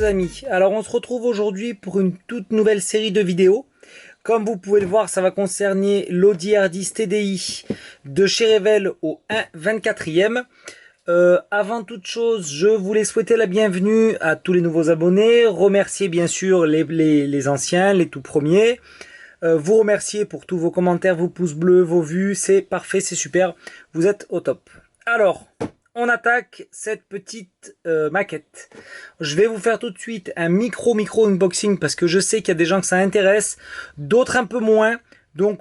amis, alors on se retrouve aujourd'hui pour une toute nouvelle série de vidéos. Comme vous pouvez le voir, ça va concerner l'Audi R10 TDI de chez Revell au 1/24e. Avant toute chose, je voulais souhaiter la bienvenue à tous les nouveaux abonnés, remercier bien sûr les anciens, les tout premiers, vous remercier pour tous vos commentaires, vos pouces bleus, vos vues, c'est parfait, c'est super, vous êtes au top. Alors, on attaque cette petite maquette. Je vais vous faire tout de suite un micro unboxing parce que je sais qu'il y a des gens que ça intéresse, d'autres un peu moins. Donc,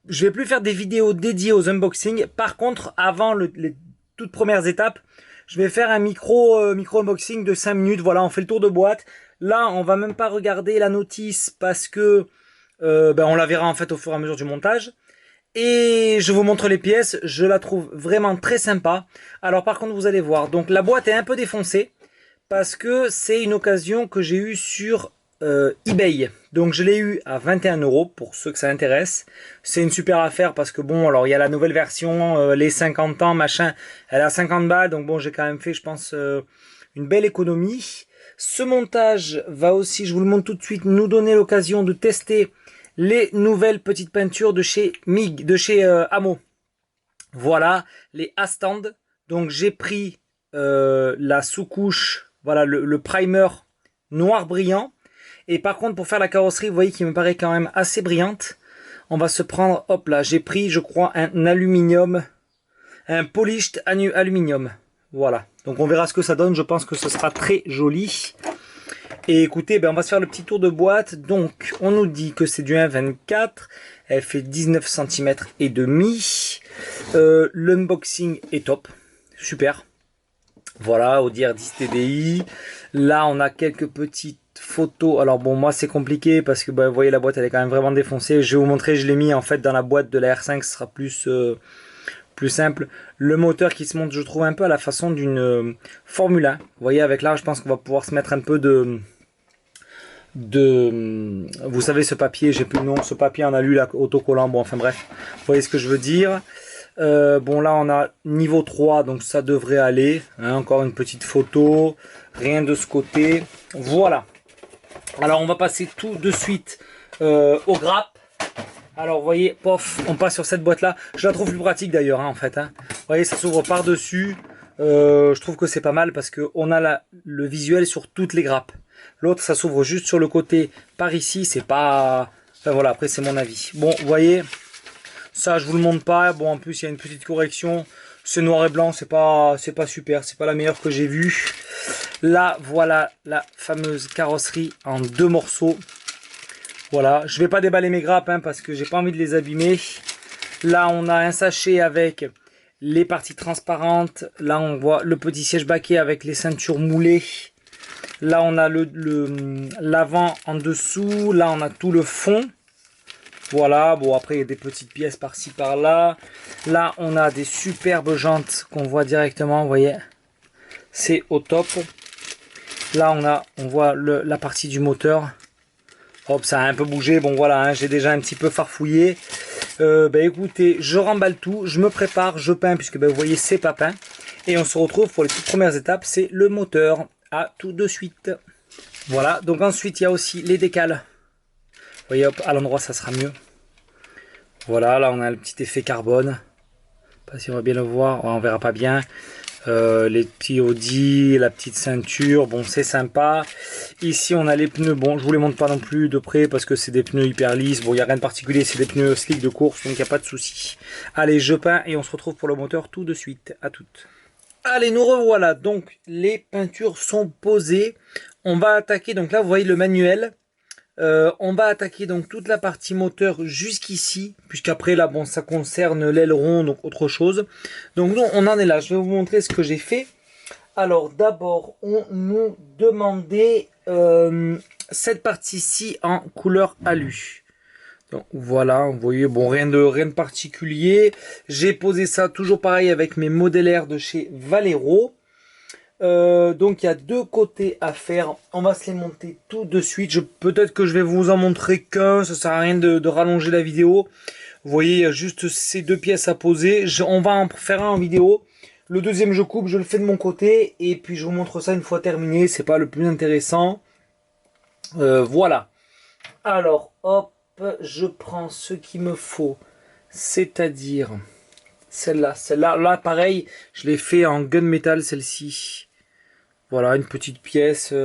je vais plus faire des vidéos dédiées aux unboxings. Par contre, avant les toutes premières étapes, je vais faire un micro unboxing de 5 minutes. Voilà, on fait le tour de boîte. Là, on va même pas regarder la notice parce que on la verra en fait au fur et à mesure du montage. Et je vous montre les pièces, je la trouve vraiment très sympa. Alors par contre vous allez voir, donc la boîte est un peu défoncée parce que c'est une occasion que j'ai eue sur eBay. Donc je l'ai eu à 21 € pour ceux que ça intéresse. C'est une super affaire parce que bon, alors il y a la nouvelle version, les 50 ans machin, elle a 50 balles. Donc bon, j'ai quand même fait je pense une belle économie. Ce montage va aussi, je vous le montre tout de suite, nous donner l'occasion de tester les nouvelles petites peintures de chez MIG, de chez Hamo. Voilà, les A-stand. Donc j'ai pris la sous-couche, voilà le primer noir brillant. Et par contre pour faire la carrosserie, vous voyez qu'il me paraît quand même assez brillante. On va se prendre, hop là, j'ai pris je crois un aluminium, un polished aluminium. Voilà, donc on verra ce que ça donne, je pense que ce sera très joli. Et écoutez, on va se faire le petit tour de boîte. Donc, on nous dit que c'est du 1/24. Elle fait 19 cm et demi. L'unboxing est top. Super. Voilà, Audi R10 TDI. Là, on a quelques petites photos. Alors bon, moi, c'est compliqué parce que vous voyez, la boîte, elle est quand même vraiment défoncée. Je vais vous montrer, je l'ai mis en fait dans la boîte de la R5. Ce sera plus simple. Le moteur qui se monte, je trouve, un peu à la façon d'une Formule 1. Vous voyez, avec là, je pense qu'on va pouvoir se mettre un peu vous savez, ce papier, j'ai plus le nom, ce papier en alu là, autocollant, bon enfin bref, vous voyez ce que je veux dire. Bon là on a niveau 3, donc ça devrait aller, hein, encore une petite photo, rien de ce côté, voilà. Alors on va passer tout de suite aux grappes. Alors vous voyez, pof, on passe sur cette boîte là, je la trouve plus pratique d'ailleurs en fait, hein. Vous voyez, ça s'ouvre par dessus. Je trouve que c'est pas mal parce que on a le visuel sur toutes les grappes. L'autre, ça s'ouvre juste sur le côté par ici, c'est pas... Enfin voilà, après c'est mon avis. Bon, vous voyez, ça je vous le montre pas. Bon, en plus il y a une petite correction. C'est noir et blanc, c'est pas super, c'est pas la meilleure que j'ai vue. Là, voilà la fameuse carrosserie en 2 morceaux. Voilà, je vais pas déballer mes grappes hein, parce que j'ai pas envie de les abîmer. Là, on a un sachet avec les parties transparentes. Là, on voit le petit siège baquet avec les ceintures moulées. Là, on a l'avant en dessous. Là, on a tout le fond. Voilà. Bon, après, il y a des petites pièces par-ci, par-là. Là, on a des superbes jantes qu'on voit directement. Vous voyez, c'est au top. Là, on voit la partie du moteur. Hop, ça a un peu bougé. Bon, voilà, hein, j'ai déjà un petit peu farfouillé. Écoutez, je remballe tout. Je me prépare, je peins, puisque vous voyez, c'est pas peint. Et on se retrouve pour les toutes premières étapes. C'est le moteur. À tout de suite. Voilà, donc ensuite il y a aussi les décales. Vous voyez, hop, à l'endroit ça sera mieux. Voilà, là on a le petit effet carbone. Pas si on va bien le voir, on verra pas bien. Les petits Audi, la petite ceinture, bon c'est sympa. Ici on a les pneus, bon je vous les montre pas non plus de près parce que c'est des pneus hyper lisses. Bon il n'y a rien de particulier, c'est des pneus slick de course, donc il n'y a pas de souci. Allez, je peins et on se retrouve pour le moteur tout de suite. À toutes. Allez, nous revoilà, donc les peintures sont posées. On va attaquer, donc là vous voyez le manuel. On va attaquer donc toute la partie moteur jusqu'ici, puisqu'après là bon ça concerne l'aileron, donc autre chose. Donc nous on en est là, je vais vous montrer ce que j'ai fait. Alors d'abord on nous demandait cette partie-ci en couleur alu. Donc voilà, vous voyez, bon, rien de particulier. J'ai posé ça toujours pareil avec mes modélaires de chez Valero. Donc il y a 2 côtés à faire. On va se les monter tout de suite. Peut-être que je vais vous en montrer qu'un. Ça sert à rien de rallonger la vidéo. Vous voyez, il y a juste ces 2 pièces à poser. On va en faire un en vidéo. Le deuxième, je coupe, je le fais de mon côté. Et puis, je vous montre ça une fois terminé. C'est pas le plus intéressant. Voilà. Alors, hop, je prends ce qu'il me faut. C'est-à-dire celle-là. Celle-là, là, pareil, je l'ai fait en gunmetal, celle-ci. Voilà, une petite pièce.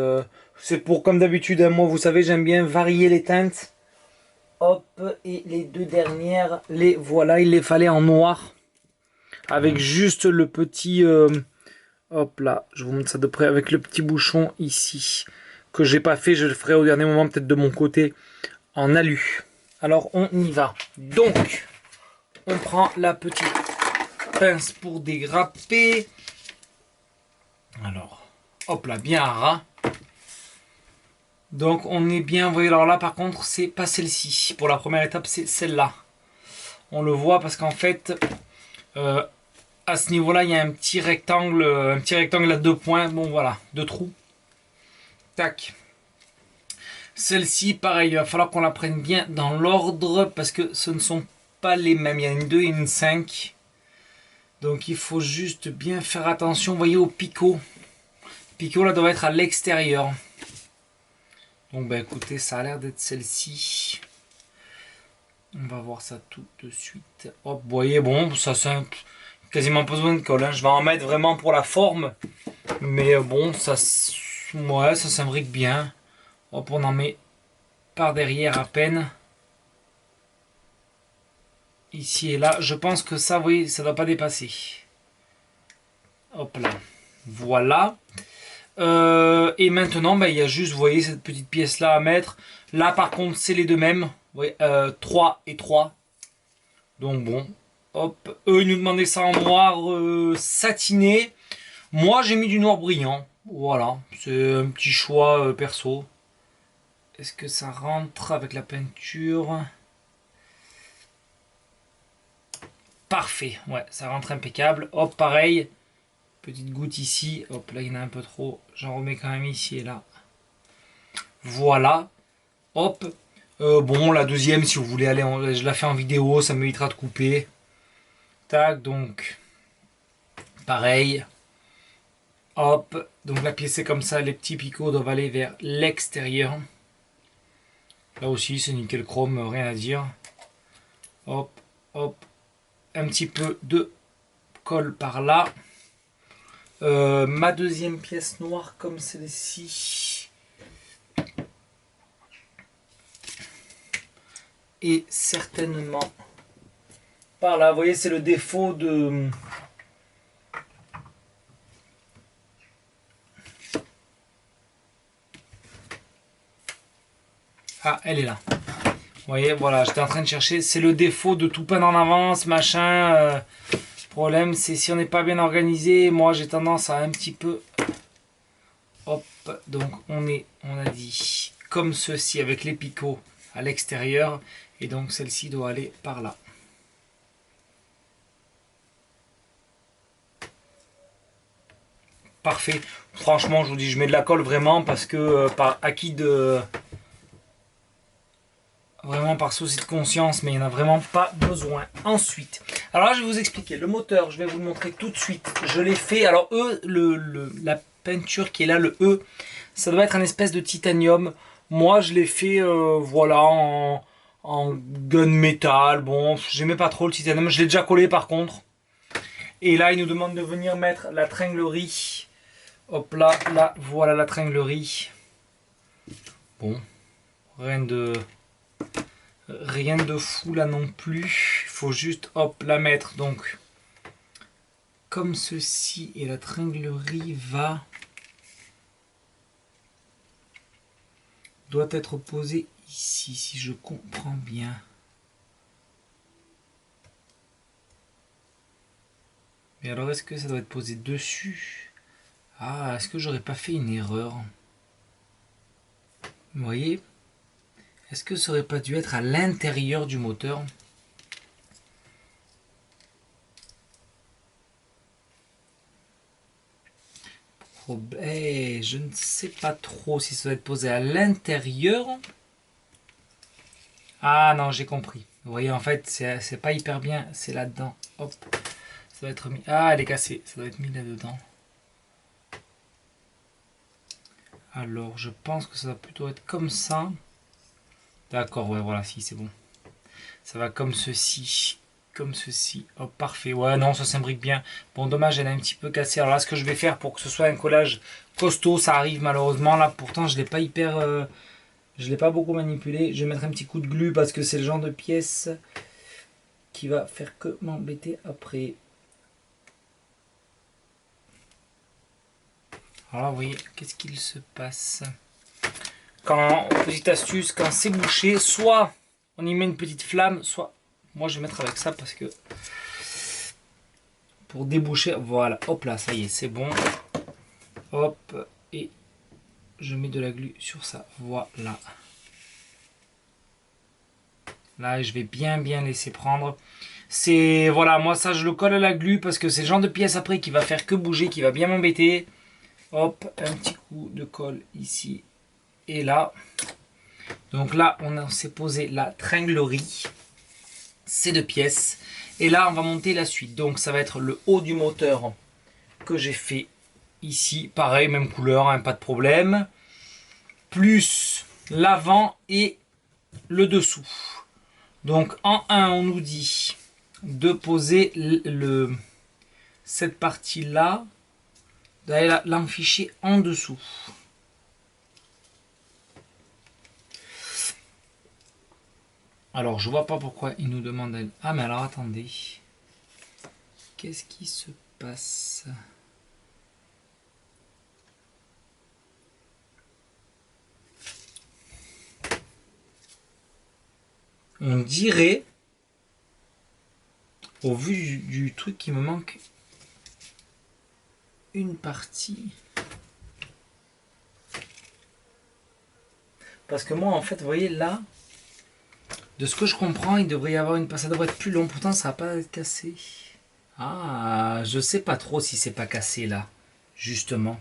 C'est pour, comme d'habitude, hein, moi, vous savez, j'aime bien varier les teintes. Hop, et les deux dernières, les voilà, il les fallait en noir. Avec juste le petit... hop là, je vous montre ça de près, avec le petit bouchon ici. Que j'ai pas fait, je le ferai au dernier moment, peut-être de mon côté, en alu. Alors, on y va. Donc, on prend la petite pince pour dégrapper. Alors, hop là, bien à ras. Donc on est bien, vous voyez, alors là par contre c'est pas celle-ci. Pour la première étape c'est celle-là. On le voit parce qu'en fait à ce niveau-là il y a un petit rectangle à deux points. Bon voilà, deux trous. Tac. Celle-ci pareil, il va falloir qu'on la prenne bien dans l'ordre parce que ce ne sont pas les mêmes. Il y a une 2 et une 5. Donc il faut juste bien faire attention, vous voyez, au picot. Le picot là doit être à l'extérieur. Donc bah écoutez, ça a l'air d'être celle-ci. On va voir ça tout de suite. Hop, vous voyez, bon, ça c'est quasiment pas besoin de colle. Hein. Je vais en mettre vraiment pour la forme. Mais bon, ça, ouais, ça s'imbrique bien. Hop, on en met par derrière à peine. Ici et là. Je pense que ça, oui, ça ne doit pas dépasser. Hop là. Voilà. Et maintenant, bah, il y a juste, vous voyez, cette petite pièce là à mettre. Là, par contre, c'est les deux mêmes. Vous voyez, 3 et 3. Donc bon, hop. Eux, ils nous demandaient ça en noir satiné. Moi, j'ai mis du noir brillant. Voilà, c'est un petit choix perso. Est-ce que ça rentre avec la peinture? Parfait, ouais, ça rentre impeccable. Hop, pareil. Petite goutte ici, hop là il y en a un peu trop, j'en remets quand même ici et là. Voilà, hop. Bon la deuxième si vous voulez aller, je la fais en vidéo, ça m'évitera de couper. Tac, donc pareil. Hop, donc la pièce est comme ça, les petits picots doivent aller vers l'extérieur. Là aussi c'est nickel chrome, rien à dire. Hop, hop, un petit peu de colle par là. Ma deuxième pièce noire comme celle-ci est certainement par là. Vous voyez, c'est le défaut de... Ah, elle est là. Vous voyez, voilà, j'étais en train de chercher. C'est le défaut de tout peindre en avance, machin. Le problème, c'est si on n'est pas bien organisé. Moi, j'ai tendance à un petit peu... Hop, donc on a dit comme ceci avec les picots à l'extérieur. Et donc celle-ci doit aller par là. Parfait. Franchement, je vous dis, je mets de la colle vraiment parce que par acquis de... Vraiment par souci de conscience, mais il n'y en a vraiment pas besoin. Ensuite, alors là, je vais vous expliquer. Le moteur, je vais vous le montrer tout de suite. Je l'ai fait. Alors, la peinture qui est là, le E, ça doit être un espèce de titanium. Moi, je l'ai fait, voilà, en gunmetal. Bon, j'aimais pas trop le titanium. Je l'ai déjà collé par contre. Et là, il nous demande de venir mettre la tringlerie. Hop là, là, voilà la tringlerie. Bon, rien de fou là non plus. Il faut juste, hop, la mettre. Donc, comme ceci. Et la tringlerie doit être posée ici, si je comprends bien. Mais alors, est-ce que ça doit être posé dessus? Ah, est-ce que j'aurais pas fait une erreur? Vous voyez? Est-ce que ça aurait pas dû être à l'intérieur du moteur? Je ne sais pas trop si ça doit être posé à l'intérieur. Ah non, j'ai compris. Vous voyez, en fait, c'est pas hyper bien. C'est là-dedans. Hop. Ça doit être mis... Ah, elle est cassée. Ça doit être mis là-dedans. Alors, je pense que ça va plutôt être comme ça. D'accord, ouais, voilà, si, c'est bon. Ça va comme ceci. Comme ceci. Hop, parfait. Ouais, non, ça s'imbrique bien. Bon, dommage, elle est un petit peu cassée. Alors là, ce que je vais faire pour que ce soit un collage costaud, ça arrive malheureusement. Là, pourtant, je ne l'ai pas hyper... je l'ai pas beaucoup manipulé. Je vais mettre un petit coup de glu parce que c'est le genre de pièce qui va faire que m'embêter après. Alors, vous voyez, qu'est-ce qu'il se passe? Quand, petite astuce, quand c'est bouché, soit on y met une petite flamme, soit... Moi, je vais mettre avec ça parce que... Pour déboucher, voilà, hop là, ça y est, c'est bon. Hop, et je mets de la glu sur ça, voilà. Là, je vais bien laisser prendre. C'est, voilà, moi ça je le colle à la glu parce que c'est le genre de pièce après qui va faire que bouger, qui va bien m'embêter. Hop, un petit coup de colle ici et là. Donc là, on s'est posé la tringlerie, ces deux pièces. Et là, on va monter la suite. Donc ça va être le haut du moteur que j'ai fait ici. Pareil, même couleur, hein, pas de problème. Plus l'avant et le dessous. Donc en 1, on nous dit de poser cette partie-là, d'aller l'enficher en dessous. Alors je vois pas pourquoi il nous demande... Ah mais alors attendez. Qu'est-ce qui se passe? On dirait, au vu du truc, qu'il me manque une partie. Parce que moi, en fait, vous voyez, là, de ce que je comprends, il devrait y avoir une... Ça devrait être plus long, pourtant ça va pas être cassé. Ah, je sais pas trop si c'est pas cassé, là, justement.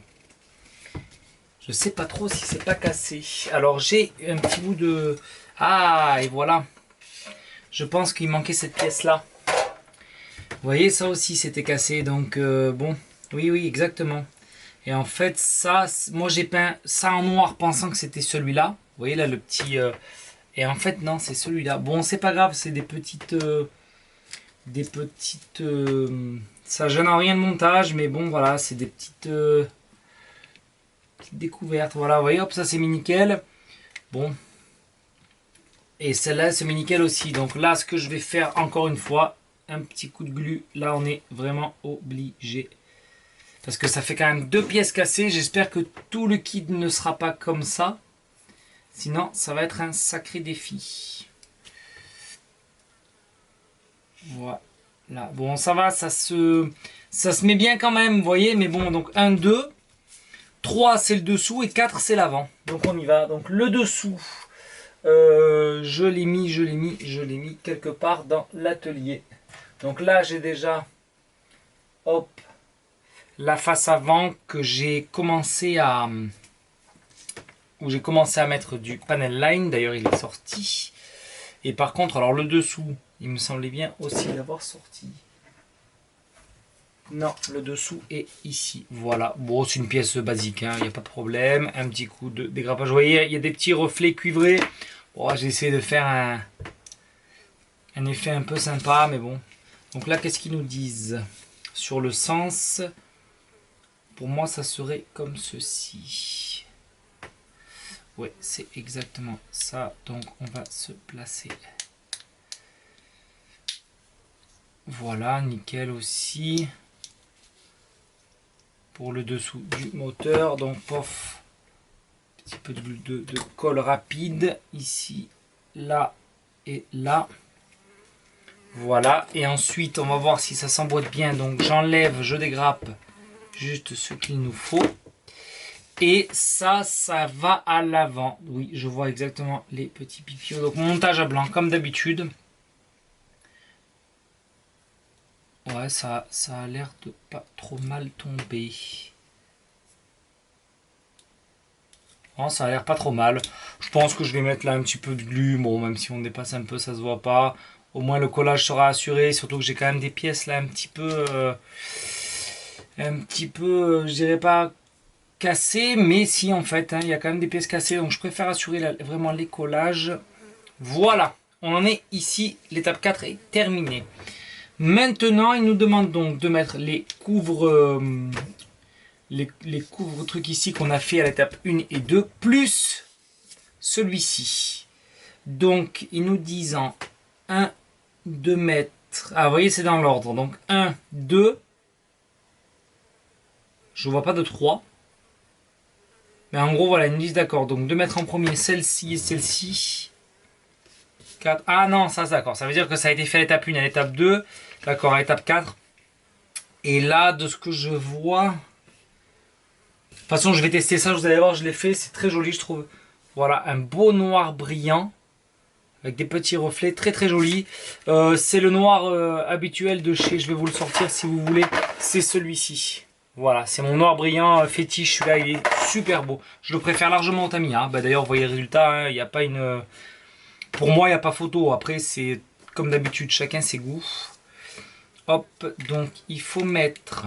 Je sais pas trop si c'est pas cassé. Alors, j'ai un petit bout de... Ah, et voilà. Je pense qu'il manquait cette pièce-là. Vous voyez, ça aussi, c'était cassé. Donc, bon, oui, exactement. Et en fait, ça, moi, j'ai peint ça en noir pensant que c'était celui-là. Vous voyez, là, le petit... Et en fait, non, c'est celui-là. Bon, c'est pas grave, c'est des petites... ça gêne en rien de montage, mais bon, voilà, c'est des petites découvertes. Voilà, vous voyez, hop, ça, c'est mis nickel. Bon. Et celle-là, c'est mis nickel aussi. Donc là, ce que je vais faire, encore une fois, un petit coup de glu. Là, on est vraiment obligé. Parce que ça fait quand même 2 pièces cassées. J'espère que tout le kit ne sera pas comme ça. Sinon, ça va être un sacré défi. Voilà. Bon, ça va, ça se met bien quand même, vous voyez. Mais bon, donc 1, 2, 3, c'est le dessous et 4, c'est l'avant. Donc on y va. Donc le dessous, je l'ai mis quelque part dans l'atelier. Donc là, j'ai déjà, hop, la face avant que j'ai commencé à... où j'ai commencé à mettre du panel line. D'ailleurs, il est sorti. Et par contre, alors le dessous, il me semblait bien aussi l'avoir sorti. Non, le dessous est ici. Voilà. Bon, c'est une pièce basique, hein, il n'y a pas de problème. Un petit coup de dégrappage. Vous voyez, il y a des petits reflets cuivrés. Bon, j'ai essayé de faire un effet un peu sympa, mais bon. Donc là, qu'est-ce qu'ils nous disent? Sur le sens, pour moi, ça serait comme ceci. Ouais, c'est exactement ça. Donc, on va se placer. Voilà, nickel aussi. Pour le dessous du moteur. Donc, pof. Petit peu de colle rapide. Ici, là et là. Voilà. Et ensuite, on va voir si ça s'emboîte bien. Donc, j'enlève, je dégrappe juste ce qu'il nous faut. Et ça va à l'avant. Oui, je vois exactement les petits pipiots. Donc, montage à blanc, comme d'habitude. Ouais, ça a l'air de pas trop mal tomber. Oh, ça a l'air pas trop mal. Je pense que je vais mettre là un petit peu de glu. Bon, même si on dépasse un peu, ça se voit pas. Au moins le collage sera assuré, surtout que j'ai quand même des pièces là un petit peu, je dirais pas cassées, mais si en fait, hein, il y a quand même des pièces cassées, donc je préfère assurer vraiment les collages. Voilà, on en est ici, l'étape 4 est terminée. Maintenant, il nous demande donc de mettre les couvre-trucs ici qu'on a fait à l'étape 1 et 2, plus celui-ci. Donc, ils nous disent en 1, 2 mètres. Ah, vous voyez, c'est dans l'ordre. Donc, 1, 2. Je ne vois pas de 3. Mais en gros, voilà, ils nous disent d'accord. Donc, 2 mètres en premier, celle-ci et celle-ci. 4. Ah non, ça, c'est d'accord. Ça veut dire que ça a été fait à l'étape 1, à l'étape 2. D'accord, à l'étape 4. Et là, de ce que je vois... De toute façon, je vais tester ça. Vous allez voir, je l'ai fait. C'est très joli, je trouve. Voilà, un beau noir brillant. Avec des petits reflets, très très joli. C'est le noir habituel de chez, je vais vous le sortir si vous voulez, c'est celui-ci. Voilà, c'est mon noir brillant fétiche, celui-là il est super beau. Je le préfère largement au Tamiya. Bah, d'ailleurs, vous voyez le résultat, hein, il n'y a pas une... Pour moi, il n'y a pas photo. Après, c'est comme d'habitude, chacun ses goûts. Hop, donc il faut mettre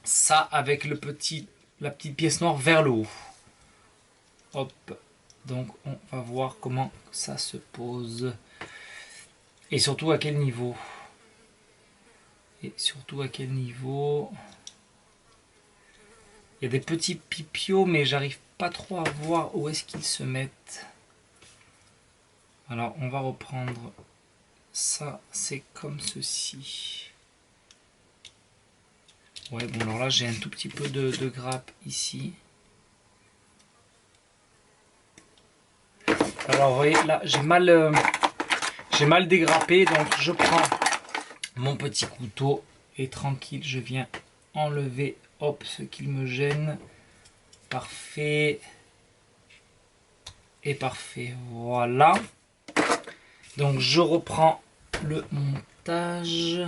ça avec la petite pièce noire vers le haut. Hop. Donc on va voir comment ça se pose. Et surtout à quel niveau. Il y a des petits pipios, mais j'arrive pas trop à voir où est-ce qu'ils se mettent. Alors on va reprendre ça, c'est comme ceci. Ouais, bon alors là j'ai un tout petit peu de grappe ici. Alors vous voyez là j'ai mal dégrappé, donc je prends mon petit couteau et tranquille je viens enlever hop ce qui me gêne. Parfait. Et parfait, voilà. Donc je reprends le montage.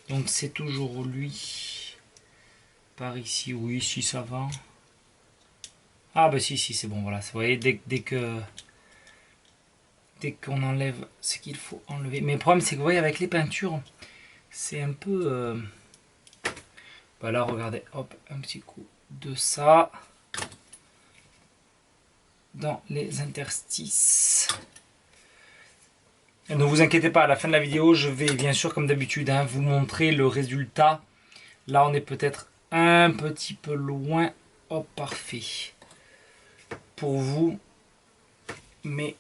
Donc c'est toujours lui. Par ici, oui, si ça va. Ah bah si, c'est bon, voilà. Vous voyez, dès qu'on enlève ce qu'il faut enlever. Mais le problème c'est que vous voyez avec les peintures, c'est un peu... Bah là regardez, hop, un petit coup de ça. Dans les interstices. Et ne vous inquiétez pas, à la fin de la vidéo, je vais bien sûr comme d'habitude vous montrer le résultat. Là on est peut-être un petit peu loin. Hop, parfait. Pour vous. Mais...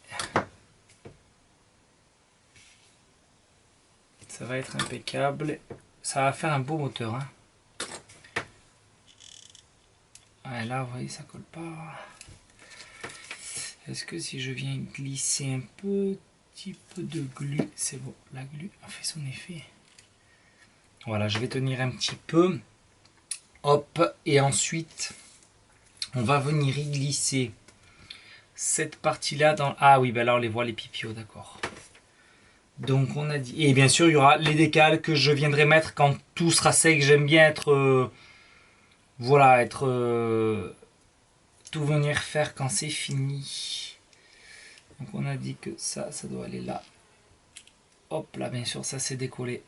ça va être impeccable. Ça va faire un beau moteur. Hein. Ouais, là, vous voyez, ça colle pas. Est-ce que si je viens glisser un petit peu de glu, c'est bon, la glu a fait son effet. Voilà, je vais tenir un petit peu. Hop, et ensuite, on va venir y glisser cette partie-là dans... Ah oui, ben là, on les voit, les pipios, d'accord. Donc on a dit, et bien sûr il y aura les décals que je viendrai mettre quand tout sera sec. J'aime bien être voilà, tout venir faire quand c'est fini. Donc on a dit que ça doit aller là. Hop là, bien sûr ça c'est décollé.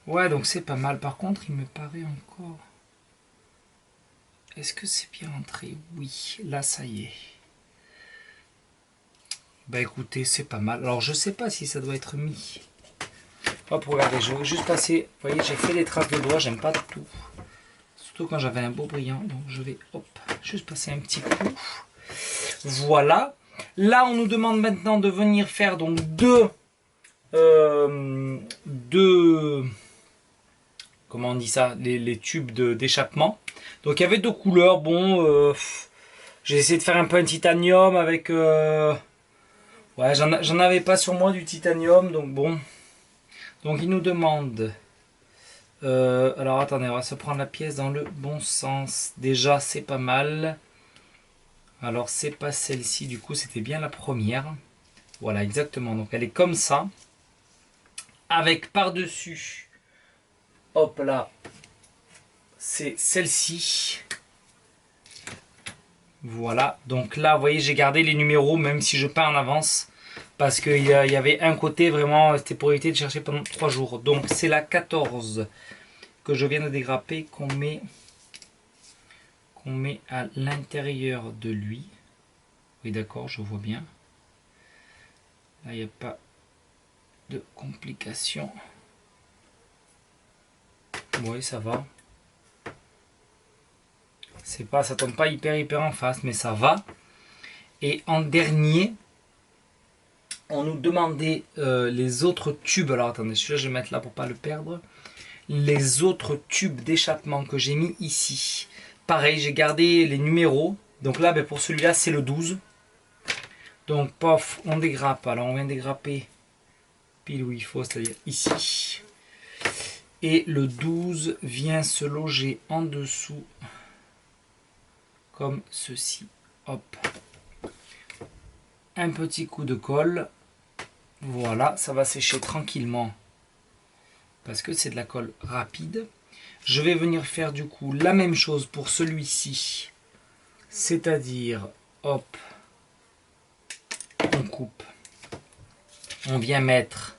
Ouais, donc c'est pas mal. Par contre, il me paraît encore... Est-ce que c'est bien entré? Oui, là ça y est. Bah écoutez, c'est pas mal. Alors je sais pas si ça doit être mis. Hop, regardez, je vais juste passer. Vous voyez, j'ai fait des traces de doigts, j'aime pas tout. Surtout quand j'avais un beau brillant. Donc je vais, hop, juste passer un petit coup. Voilà. Là, on nous demande maintenant de venir faire donc deux comment on dit ça, les tubes d'échappement. Donc il y avait deux couleurs. Bon, j'ai essayé de faire un peu un titanium avec... ouais, j'en avais pas sur moi du titanium, donc bon. Donc il nous demande... alors attendez, on va se prendre la pièce dans le bon sens. Déjà, c'est pas mal. Alors c'est pas celle-ci, du coup c'était bien la première. Voilà, exactement. Donc elle est comme ça. Avec par-dessus hop là, c'est celle-ci. Voilà, donc là, vous voyez, j'ai gardé les numéros, même si je peins en avance. Parce qu'il y avait un côté, vraiment, c'était pour éviter de chercher pendant 3 jours. Donc, c'est la 14 que je viens de dégrapper, qu'on met à l'intérieur de lui. Oui, d'accord, je vois bien. Là, il n'y a pas de complications. Oui, ça va. C'est pas, ça tombe pas hyper en face, mais ça va. Et en dernier, on nous demandait les autres tubes. Alors attendez, celui-là je vais mettre là pour pas le perdre. Les autres tubes d'échappement que j'ai mis ici. Pareil, j'ai gardé les numéros. Donc là, ben, pour celui-là, c'est le 12. Donc, pof, on dégrappe. Alors, on vient dégrapper pile où il faut, c'est-à-dire ici. Et le 12 vient se loger en dessous, comme ceci. Hop. Un petit coup de colle. Voilà, ça va sécher tranquillement. Parce que c'est de la colle rapide. Je vais venir faire du coup la même chose pour celui-ci. C'est-à-dire, hop, on coupe. On vient mettre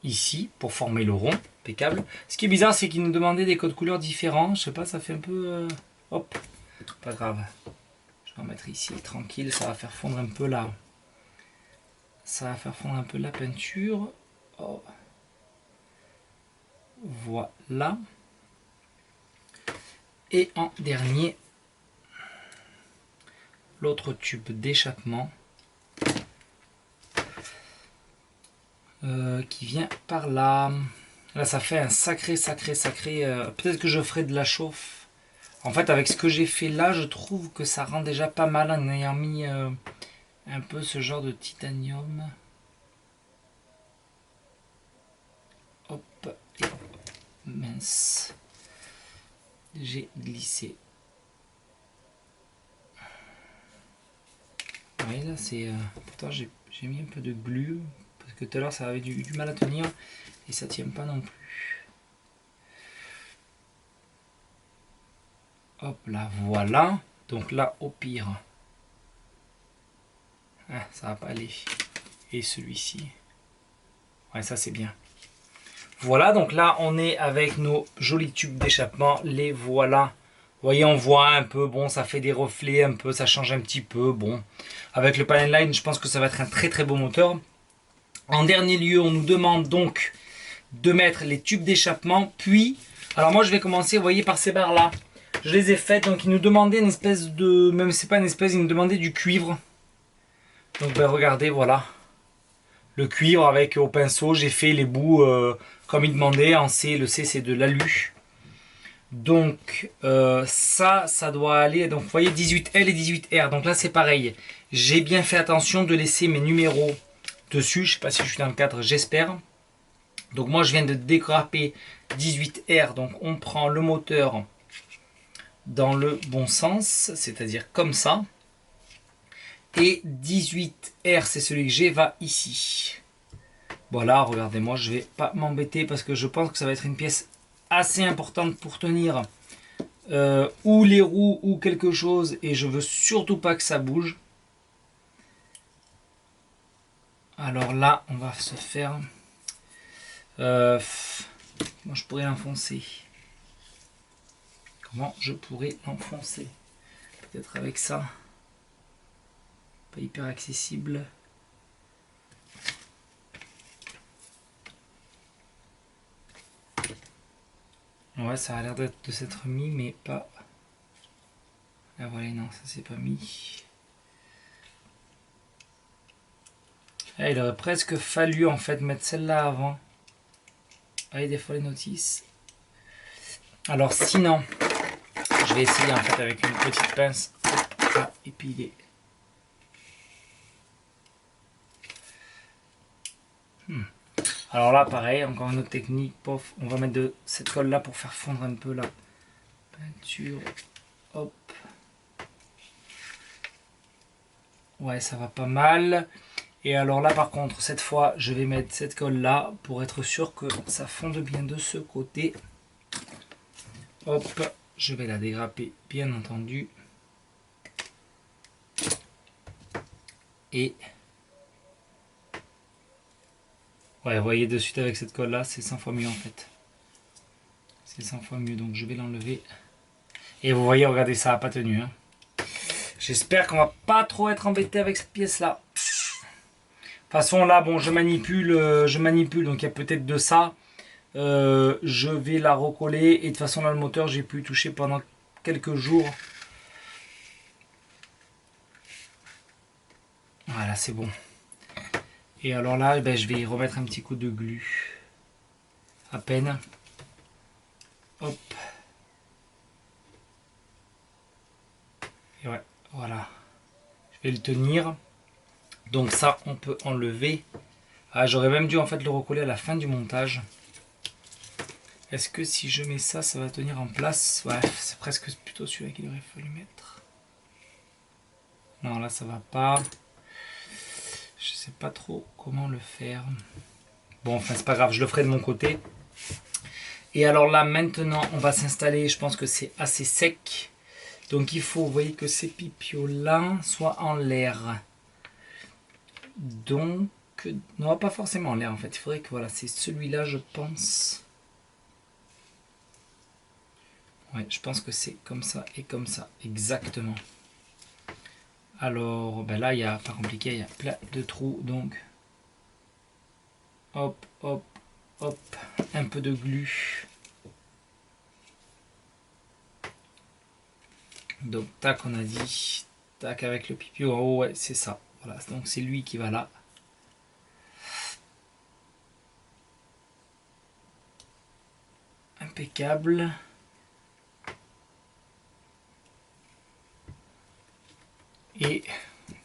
ici pour former le rond, impeccable. Ce qui est bizarre, c'est qu'il nous demandait des codes couleurs différents. Je sais pas, ça fait un peu... hop, pas grave. Je vais en mettre ici, tranquille, ça va faire fondre un peu la... Ça va faire fondre un peu la peinture. Oh. Voilà. Et en dernier, l'autre tube d'échappement. Qui vient par là. Là, ça fait un sacré. Peut-être que je ferai de la chauffe. En fait, avec ce que j'ai fait là, je trouve que ça rend déjà pas mal en ayant mis un peu ce genre de titanium. Hop, et hop. Mince. J'ai glissé. Oui, là, c'est... pourtant, j'ai mis un peu de glu. Parce que tout à l'heure, ça avait du mal à tenir. Et ça tient pas non plus. Hop là, voilà. Donc là, au pire, ah, ça va pas aller. Et celui-ci, ouais, ça c'est bien. Voilà, donc là, on est avec nos jolis tubes d'échappement. Les voilà. Vous voyez, on voit un peu, bon, ça fait des reflets un peu, ça change un petit peu. Bon, avec le Panel Line, je pense que ça va être un très beau moteur. En dernier lieu, on nous demande donc de mettre les tubes d'échappement. Puis, alors moi, je vais commencer, vous voyez, par ces barres-là. Je les ai faites, donc ils nous demandaient une espèce de... Même c'est pas une espèce, ils nous demandaient du cuivre. Donc ben regardez, voilà. Le cuivre avec au pinceau, j'ai fait les bouts comme il demandait. En C, le C c'est de l'alu. Donc ça doit aller. Donc vous voyez 18L et 18R. Donc là c'est pareil. J'ai bien fait attention de laisser mes numéros dessus. Je sais pas si je suis dans le cadre, j'espère. Donc moi je viens de dégraper 18R. Donc on prend le moteur dans le bon sens, c'est-à-dire comme ça. Et 18R, c'est celui que j'ai, va ici. Voilà, regardez-moi, je vais pas m'embêter parce que je pense que ça va être une pièce assez importante pour tenir ou les roues ou quelque chose. Et je veux surtout pas que ça bouge. Alors là, on va se faire... moi, je pourrais l'enfoncer. Comment je pourrais l'enfoncer? Peut-être avec ça. Pas hyper accessible. Ouais, ça a l'air de s'être mis, mais pas... Ah voilà, non, ça c'est pas mis. Ah, il aurait presque fallu en fait mettre celle-là avant. Ah, des fois les notices. Alors sinon, je vais essayer en fait avec une petite pince à épiler. Alors là, pareil, encore une autre technique. Pof, on va mettre de cette colle là pour faire fondre un peu la peinture. Hop. Ouais, ça va pas mal. Et alors là par contre, cette fois, je vais mettre cette colle là pour être sûr que ça fonde bien de ce côté. Hop, je vais la dégrapper bien entendu. Et ouais, vous voyez de suite avec cette colle là, c'est 100 fois mieux en fait. C'est 100 fois mieux, donc je vais l'enlever. Et vous voyez, regardez, ça n'a pas tenu. Hein. J'espère qu'on va pas trop être embêté avec cette pièce là. De toute façon là, bon, je manipule, donc il y a peut-être de ça. Je vais la recoller et de toute façon là le moteur j'ai pu y toucher pendant quelques jours. Voilà, c'est bon. Et alors là, ben, je vais y remettre un petit coup de glu. À peine. Hop. Et ouais, voilà. Je vais le tenir. Donc ça, on peut enlever. Ah, j'aurais même dû en fait le recoller à la fin du montage. Est-ce que si je mets ça, ça va tenir en place? Ouais, c'est presque plutôt celui-là qu'il aurait fallu mettre. Non, là ça va pas. Je sais pas trop comment le faire. Bon, enfin c'est pas grave, je le ferai de mon côté. Et alors là maintenant on va s'installer, je pense que c'est assez sec. Donc il faut, vous voyez que ces pipiots là soient en l'air. Donc, non pas forcément en l'air en fait, il faudrait que voilà, c'est celui-là je pense. Ouais, je pense que c'est comme ça et comme ça, exactement. Alors ben là il n'y a pas compliqué, il y a plein de trous donc. Hop, hop, hop, un peu de glu. Donc tac, on a dit, tac avec le pipio en haut, ouais c'est ça. Voilà, donc c'est lui qui va là. Impeccable. Et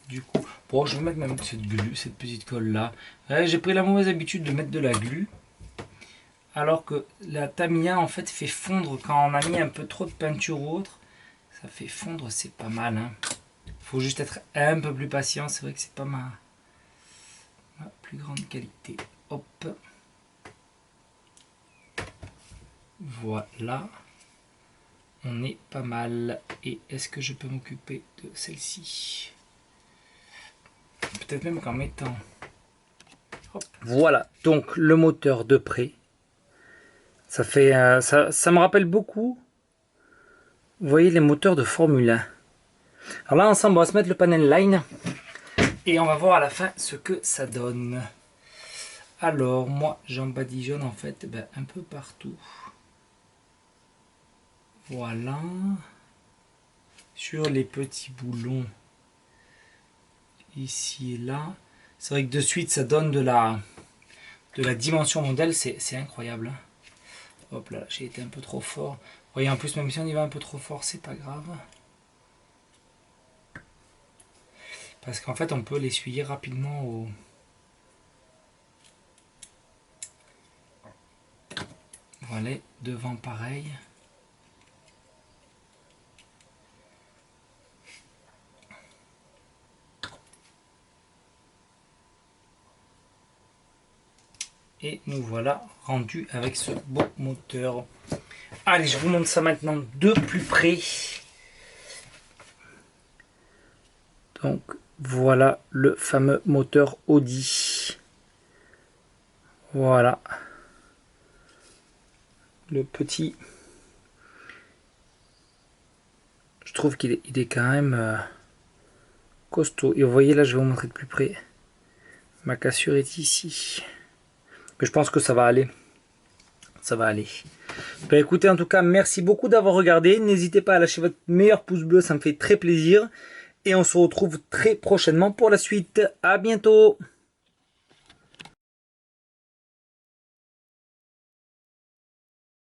du coup, bon, je vais mettre même cette glu, cette petite colle là. Ouais, j'ai pris la mauvaise habitude de mettre de la glu. Alors que la Tamiya en fait fait fondre quand on a mis un peu trop de peinture ou autre. Ça fait fondre, c'est pas mal. Hein. Faut juste être un peu plus patient. C'est vrai que c'est pas ma plus grande qualité. Hop. Voilà. On est pas mal. Et est-ce que je peux m'occuper de celle-ci? Peut-être même qu'en mettant... Hop. Voilà, donc le moteur de près. Ça fait, ça me rappelle beaucoup, vous voyez, les moteurs de Formule 1. Alors là, ensemble, on va se mettre le panel line. Et on va voir à la fin ce que ça donne. Alors, moi, j'en badigeonne en fait ben, un peu partout. Voilà. Sur les petits boulons. Ici et là. C'est vrai que de suite, ça donne de la dimension modèle. C'est incroyable. Hop là, j'ai été un peu trop fort. Vous voyez, en plus, même si on y va un peu trop fort, c'est pas grave. Parce qu'en fait, on peut l'essuyer rapidement au... Voilà, devant pareil. Et nous voilà rendus avec ce beau moteur. Allez, je vous montre ça maintenant de plus près. Donc, voilà le fameux moteur Audi. Voilà. Le petit. Je trouve qu'il est quand même costaud. Et vous voyez là, je vais vous montrer de plus près. Ma cassure est ici. Mais je pense que ça va aller. Ça va aller. Ben écoutez, en tout cas, merci beaucoup d'avoir regardé. N'hésitez pas à lâcher votre meilleur pouce bleu, ça me fait très plaisir. Et on se retrouve très prochainement pour la suite. À bientôt!